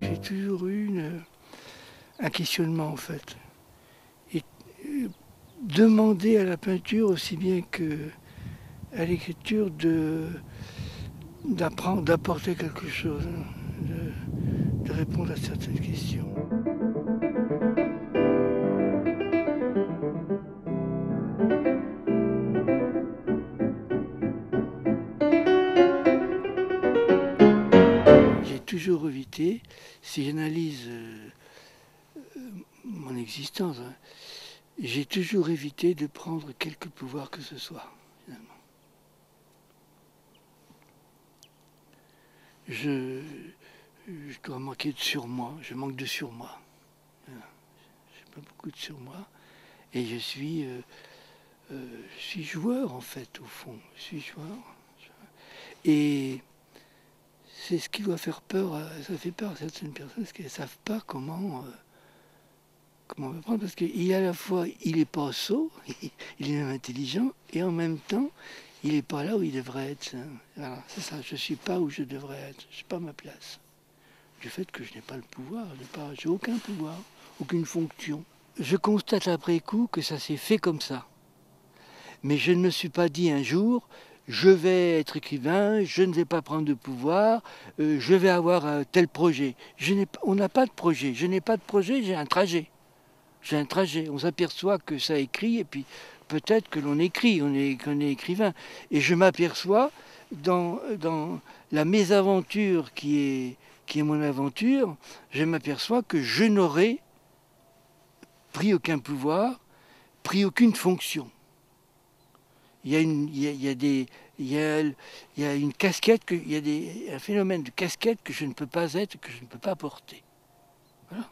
J'ai toujours eu un questionnement en fait. Et demander à la peinture aussi bien qu'à l'écriture d'apprendre, d'apporter quelque chose, de répondre à certaines questions. J'ai toujours évité, si j'analyse mon existence, hein, j'ai toujours évité de prendre quelque pouvoir que ce soit, finalement. Je dois manquer de surmoi, je manque de surmoi. Voilà. Je n'ai pas beaucoup de surmoi. Et je suis joueur en fait, au fond. Je suis joueur. Et c'est ce qui doit faire peur, ça fait peur à certaines personnes, parce qu'elles ne savent pas comment on va prendre, parce qu'il est à la fois, il n'est pas sot, il est même intelligent, et en même temps, il n'est pas là où il devrait être. Voilà, c'est ça, je ne suis pas où je devrais être, je n'ai pas ma place. Du fait que je n'ai pas le pouvoir, j'ai aucun pouvoir, aucune fonction. Je constate après coup que ça s'est fait comme ça. Mais je ne me suis pas dit un jour, je vais être écrivain, je ne vais pas prendre de pouvoir, je vais avoir un tel projet. On n'a pas de projet, je n'ai pas de projet, j'ai un trajet. J'ai un trajet, on s'aperçoit que ça écrit, et puis peut-être que l'on écrit, qu'on est écrivain. Et je m'aperçois dans la mésaventure qui est mon aventure, je m'aperçois que je n'aurai pris aucun pouvoir, pris aucune fonction. Il y a une, il y a des, il y a une casquette, un phénomène de casquette que je ne peux pas être, que je ne peux pas porter. Voilà.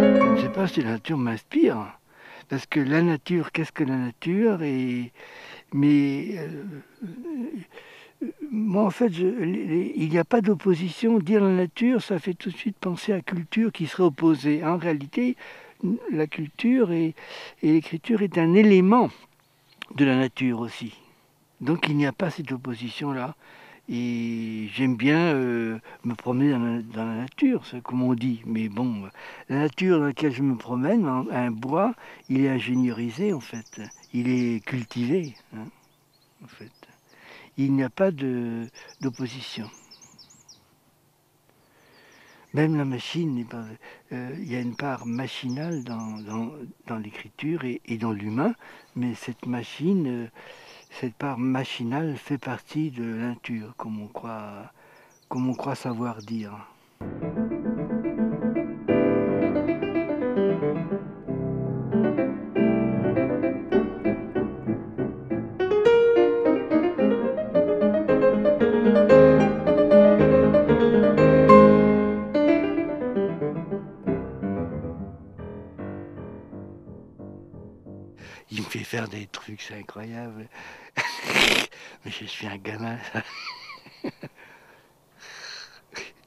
Je ne sais pas si la nature m'inspire, parce que la nature, qu'est-ce que la nature mais moi, en fait, il n'y a pas d'opposition. Dire la nature, ça fait tout de suite penser à culture qui serait opposée. En réalité, la culture et l'écriture est un élément de la nature aussi. Donc il n'y a pas cette opposition-là. Et j'aime bien me promener dans la nature, c'est comme on dit. Mais bon, la nature dans laquelle je me promène, un bois, il est ingénierisé en fait. Il est cultivé, hein, en fait. Il n'y a pas d'opposition. Même la machine n'est pas. Il y a une part machinale dans l'écriture et dans l'humain, mais cette machine, cette part machinale fait partie de la nature, comme on croit savoir dire. Il me fait faire des trucs, c'est incroyable. Mais je suis un gamin.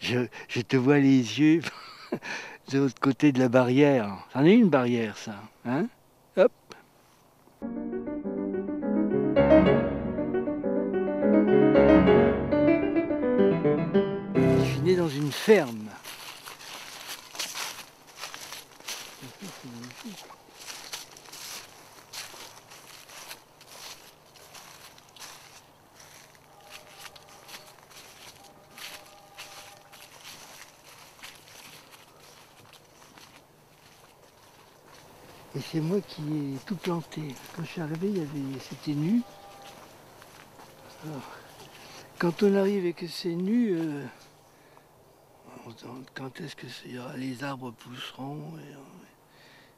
Je te vois les yeux de l'autre côté de la barrière. C'en est une barrière, ça. Hein? Hop. Je suis né dans une ferme. Et c'est moi qui ai tout planté. Quand je suis arrivé, c'était nu. Alors, quand on arrive et que c'est nu, on se demande quand est-ce que les arbres pousseront.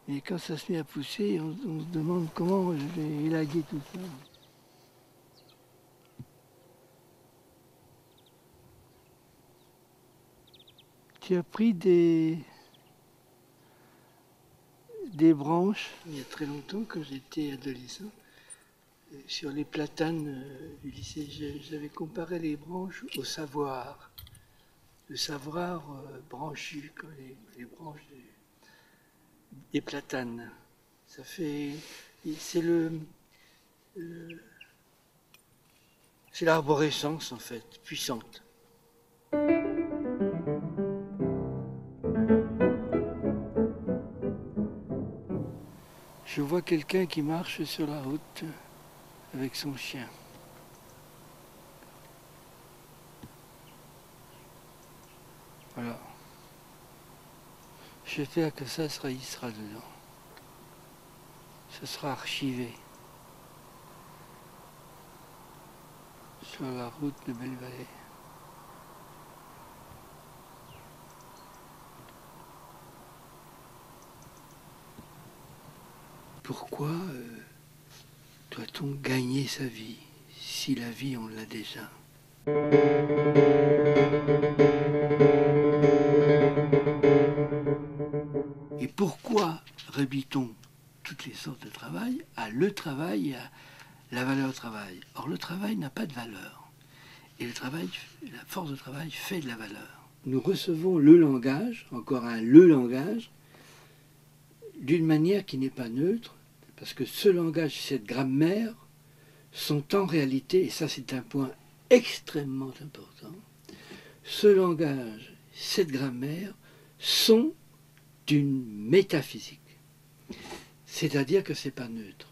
Et quand ça se met à pousser, on se demande comment je vais élaguer tout ça. Tu as pris des branches, il y a très longtemps, quand j'étais adolescent, sur les platanes du lycée, j'avais comparé les branches au savoir. Le savoir branchu, comme les branches des platanes. Ça fait. C'est c'est l'arborescence, en fait, puissante. Je vois quelqu'un qui marche sur la route avec son chien. Voilà. J'espère que ça il sera dedans. Ça sera archivé sur la route de Belle-Vallée. Pourquoi doit-on gagner sa vie si la vie on l'a déjà? Et pourquoi réduit-on toutes les sortes de travail à le travail et à la valeur travail? Or le travail n'a pas de valeur. Et le travail, la force de travail fait de la valeur. Nous recevons le langage, encore un le langage, d'une manière qui n'est pas neutre, parce que ce langage, cette grammaire, sont en réalité, et ça c'est un point extrêmement important, ce langage, cette grammaire, sont d'une métaphysique. C'est-à-dire que ce n'est pas neutre.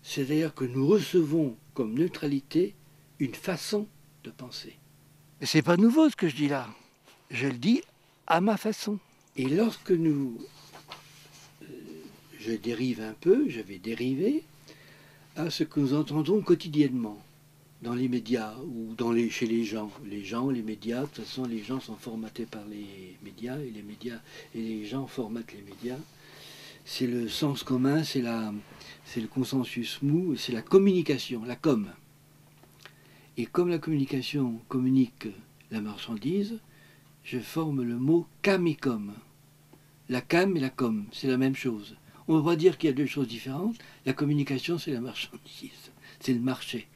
C'est-à-dire que nous recevons comme neutralité une façon de penser. Et c'est pas nouveau ce que je dis là. Je le dis à ma façon. Et lorsque je dérive un peu, je vais dériver à ce que nous entendons quotidiennement dans les médias ou chez les gens. Les médias, de toute façon les gens sont formatés par les médias et les gens formatent les médias. C'est le sens commun, c'est le consensus mou, c'est la communication, la com. Et comme la communication communique la marchandise, je forme le mot cam et com. La cam et la com, c'est la même chose. On ne va pas dire qu'il y a deux choses différentes. La communication, c'est la marchandise, c'est le marché.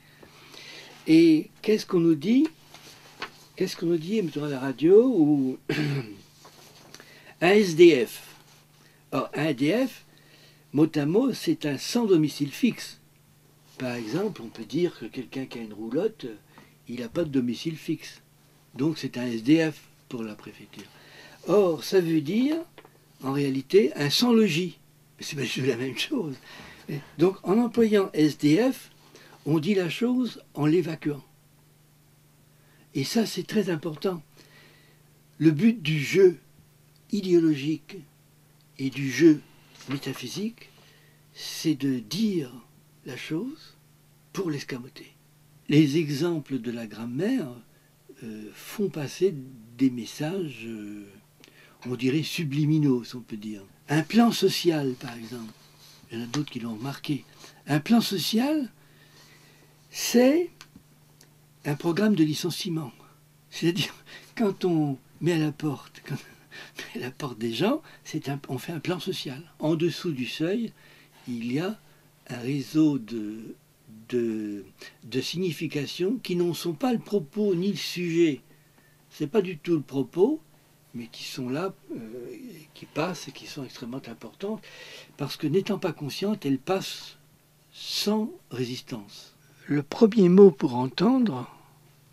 Et qu'est-ce qu'on nous dit? Qu'est-ce qu'on nous dit, mettons à la radio, ou un SDF. Or, un SDF, mot à mot, c'est un sans domicile fixe. Par exemple, on peut dire que quelqu'un qui a une roulotte, il n'a pas de domicile fixe. Donc c'est un SDF pour la préfecture. Or, ça veut dire, en réalité, un sans-logis. C'est pas la même chose. Donc, en employant SDF, on dit la chose en l'évacuant. Et ça, c'est très important. Le but du jeu idéologique et du jeu métaphysique, c'est de dire la chose pour l'escamoter. Les exemples de la grammaire font passer des messages, on dirait subliminaux, si on peut dire. Un plan social, par exemple, il y en a d'autres qui l'ont remarqué. Un plan social, c'est un programme de licenciement. C'est-à-dire, quand on met à la porte, des gens, on fait un plan social. En dessous du seuil, il y a un réseau de significations qui n'en sont pas le propos ni le sujet. Ce n'est pas du tout le propos, mais qui sont là, qui passent et qui sont extrêmement importantes, parce que n'étant pas conscientes, elles passent sans résistance. Le premier mot pour entendre,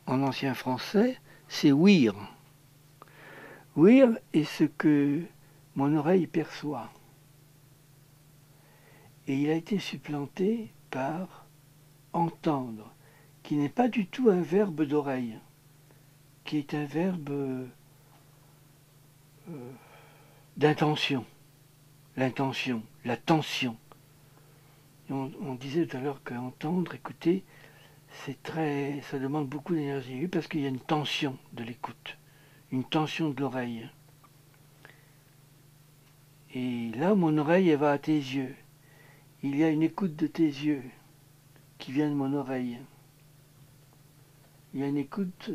en ancien français, c'est ouïr. Ouïr est ce que mon oreille perçoit. Et il a été supplanté par entendre, qui n'est pas du tout un verbe d'oreille, qui est un verbe d'intention, l'intention, la tension. On disait tout à l'heure qu'entendre, écouter, ça demande beaucoup d'énergie, parce qu'il y a une tension de l'écoute, une tension de l'oreille. Et là, mon oreille, elle va à tes yeux. Il y a une écoute de tes yeux qui vient de mon oreille. Il y a une écoute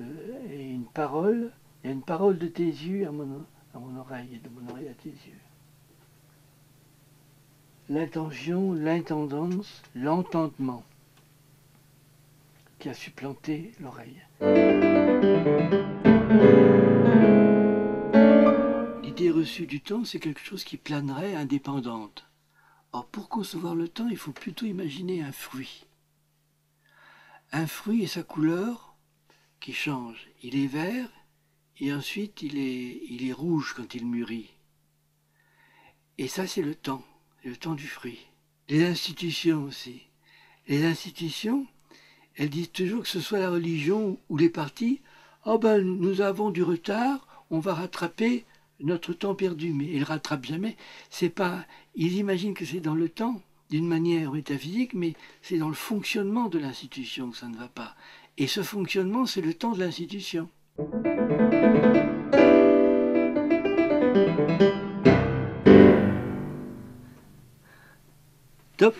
et une parole. Il y a une parole de tes yeux à mon oreille et de mon oreille à tes yeux. l'intention, l'intendance, l'entendement qui a supplanté l'oreille. L'idée reçue du temps, c'est quelque chose qui planerait indépendante. Or, pour concevoir le temps, il faut plutôt imaginer un fruit. Un fruit et sa couleur qui change. Il est vert et ensuite il est rouge quand il mûrit. Et ça, c'est le temps du fruit. Les institutions aussi. Les institutions, elles disent toujours que ce soit la religion ou les partis, oh ben nous avons du retard, on va rattraper notre temps perdu. Mais ils ne rattrapent jamais. C'est pas, ils imaginent que c'est dans le temps, d'une manière métaphysique, mais c'est dans le fonctionnement de l'institution que ça ne va pas. Et ce fonctionnement, c'est le temps de l'institution. Top.